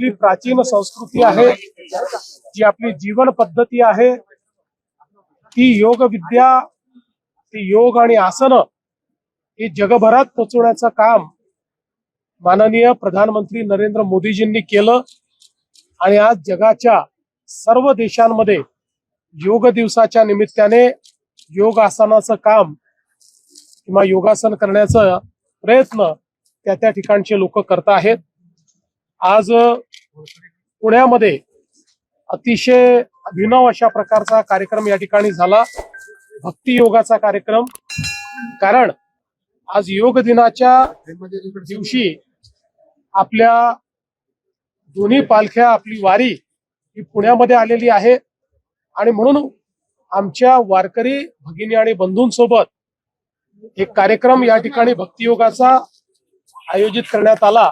आपली प्राचीन संस्कृती आहे, जी आपली जीवन पद्धती आहे, ती योग विद्या, ती योग आणि आसन ही जगभरात पोहोचवण्याचं काम माननीय प्रधानमंत्री नरेंद्र मोदीजींनी केलं आणि आज जगाच्या सर्व देशांमध्ये योग दिवसाच्या निमित्ताने योग आसनाचं काम किंवा योगासन करण्याचा प्रयत्न त्या ठिकाणचे लोक करत आहेत। आज पुण्यामध्ये अतिशय अभिनव अशा प्रकारचा कार्यक्रम या ठिकाणी झाला, भक्ती योगाचा कार्यक्रम। कारण आज योग दिनाच्या दिवशी आपल्या दोन्ही पालख्या, आपली वारी ही पुण्यामध्ये आलेली आहे आणि म्हणून आमच्या वारकरी भगिनी आणि बंधूंसोबत एक कार्यक्रम या ठिकाणी भक्ती योगाचा आयोजित करण्यात आला।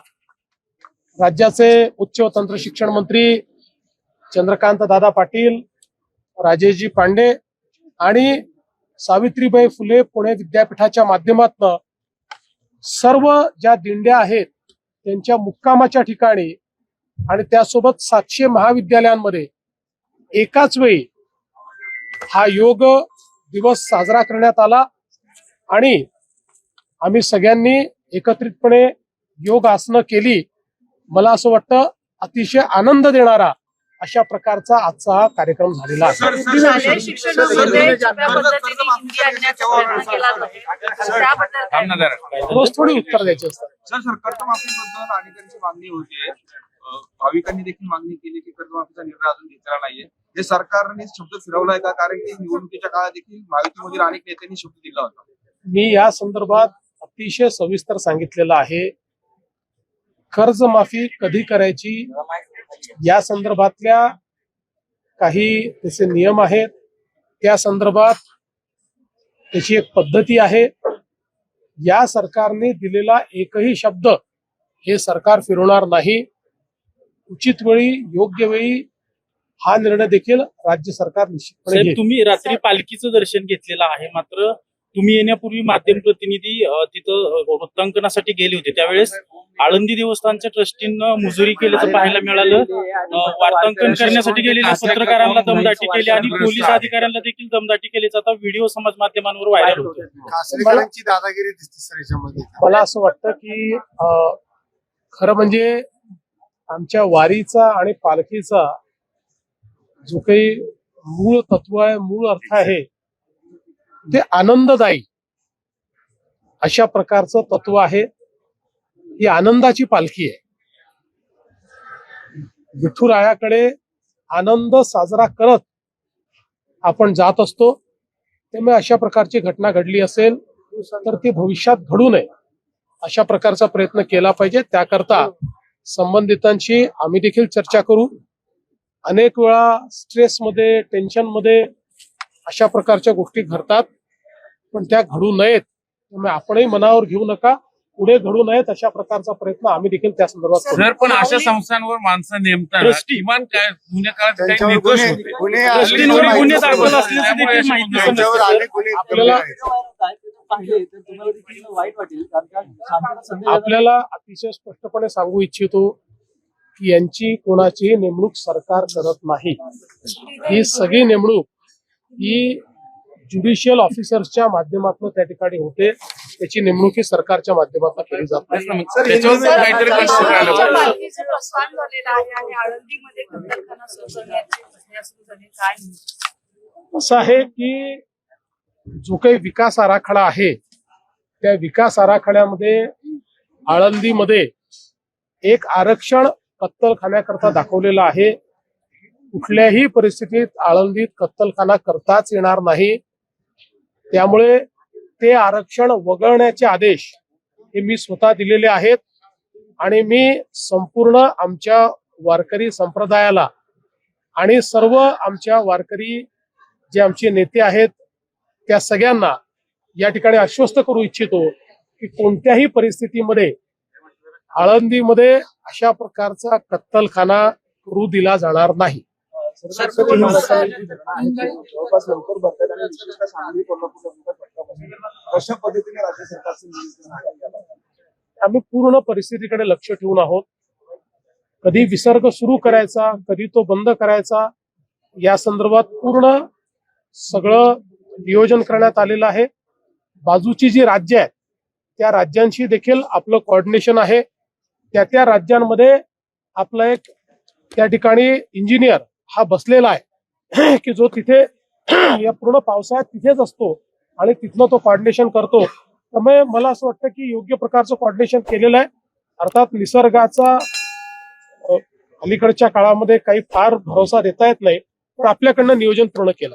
राज्याचे उच्च व तंत्र शिक्षण मंत्री चंद्रकांत दादा पाटील, राजेशजी पांडे आणि सावित्रीबाई फुले पुणे विद्यापीठाच्या माध्यमातून सर्व ज्या दिंड्या आहेत त्यांच्या मुक्कामाच्या ठिकाणी आणि त्यासोबत 700 महाविद्यालयांमध्ये एकाच वेळी हा योग दिवस साजरा करण्यात आला आणि आम्ही सगळ्यांनी एकत्रितपणे योग आसनं केली। मला असं वाटतं अतिशय आनंद देणारा अशा प्रकारचा आजचा हा कार्यक्रम झालेला आहे। रोज थोडी उत्तर द्यायची असतात। सर, कर्जमाफीबद्दल अनेकांची मागणी होती, भाविकांनी देखील मागणी केली की कर्जमाफीचा निर्णय अजून घेतलेला नाहीये। हे सरकारने शब्द फिरवलाय का? कारण की निवडणुकीच्या काळात देखील महायुतीमधील अनेक नेत्यांनी शब्द दिला होता। मी या संदर्भात अतिशय सविस्तर सांगितलेलं आहे। कर्जमाफी कधी करायची या संदर्भातल्या काही त्याचे नियम आहेत, त्या संदर्भात त्याची एक पद्धती आहे। या सरकारने दिलेला एकही शब्द हे सरकार फिरवणार नाही। उचित वेळी, योग्य वेळी हा निर्णय देखील राज्य सरकार निश्चितपणे घेईल। तुम्ही रात्री पालखीचं दर्शन घेतलेलं आहे, मात्र तुम्ही येण्यापूर्वी माध्यम प्रतिनिधी तिथं वृत्तांकनासाठी गेले होते, त्यावेळेस आळंदी देवस्थानच्या ट्रस्टींना मुजोरी केल्याचं पाहायला मिळालं। वार्तांकन करण्यासाठी गेलेल्या पत्रकारांना दमदाटी केली आणि पोलीस अधिकाऱ्यांना देखील दमदाटी केल्याचा आता व्हिडिओ समाज माध्यमांवर व्हायरल होतो। दादागिरी दिसते सर याच्यामध्ये। मला असं वाटतं की खरं म्हणजे आमच्या वारीचा आणि पालखीचा जो काही मूळ तत्व आहे, मूळ अर्थ आहे, ते आनंददायी अशा प्रकारचं तत्व आहे। ही आनंदाची पालखी आहे। विठुरायाकडे आनंद साजरा करत आपण जात असतो। त्यामुळे अशा प्रकारची घटना घडली असेल तर ती भविष्यात घडू नये अशा प्रकारचा प्रयत्न केला पाहिजे। त्याकरता संबंधितांशी आम्ही देखील चर्चा करू। अनेक वेळा स्ट्रेसमध्ये, टेन्शनमध्ये अशा प्रकारच्या गोष्टी घडतात, पण त्या घडू नयेत। त्यामुळे आपणही मनावर घेऊ नका, पुढे घडू नयेत अशा प्रकारचा प्रयत्न आम्ही देखील त्या संदर्भात करू। सर, पण अशा संस्थांवर माणसं नेमताना किमान काय जुन्या काळात काही निकष होते, आपल्याला अतिशय स्पष्टपणे सांगू इच्छितो की यांची कोणाची नेमणूक सरकार करत नाही। ही सगळी नेमणूक ही ज्युडिशियल ऑफिसर्सच्या माध्यमातून त्या ठिकाणी होते। त्याची नेमणूक ही सरकारच्या माध्यमातून केली जात नाही। असं आहे की जो काही विकास आराखडा आहे, त्या विकास आराखड्यामध्ये आळंदीमध्ये एक आरक्षण कत्तलखान्याकरता दाखवलेलं आहे। कुठल्याही परिस्थितीत आळंदीत कत्तलखाना करताच येणार नाही। त्यामुळे ते आरक्षण वगळण्याचे आदेश हे मी स्वतः दिलेले आहेत आणि मी संपूर्ण आमच्या वारकरी संप्रदायाला आणि सर्व आमच्या वारकरी जे आमचे नेते आहेत त्या सगळ्यांना या ठिकाणी आश्वस्त करू इच्छितो की कोणत्याही परिस्थितीमध्ये आळंदीमध्ये अशा प्रकारचा कत्तलखाना करू दिला जाणार नाही। कशा पद्धतीने राज्य सरकारचं नियोजन आहे? आम्ही पूर्ण परिस्थितीकडे लक्ष ठेवून आहोत। कधी विसर्ग सुरू करायचा, कधी तो बंद करायचा, या संदर्भात पूर्ण सगळं नियोजन करण्यात आलेलं आहे. बाजूची जी राज्य आहेत त्या राज्यांशी देखील आपलं कोऑर्डिनेशन आहे. त्या राज्यांमध्ये आपला एक त्या ठिकाणी इंजिनियर हा बसलेला आहे की जो तिथे या पूर्ण पावसाळ्यात तिथेच असतो आणि तिथनं तो कोऑर्डिनेशन करतो. त्यामुळे मला असं वाटतं की योग्य प्रकारचं कोऑर्डिनेशन केलेलं आहे. अर्थात निसर्गाचा अलीकडच्या काळामध्ये काही फार भरोसा देता येत नाही, पण आपल्याकडनं नियोजन पूर्ण केलं.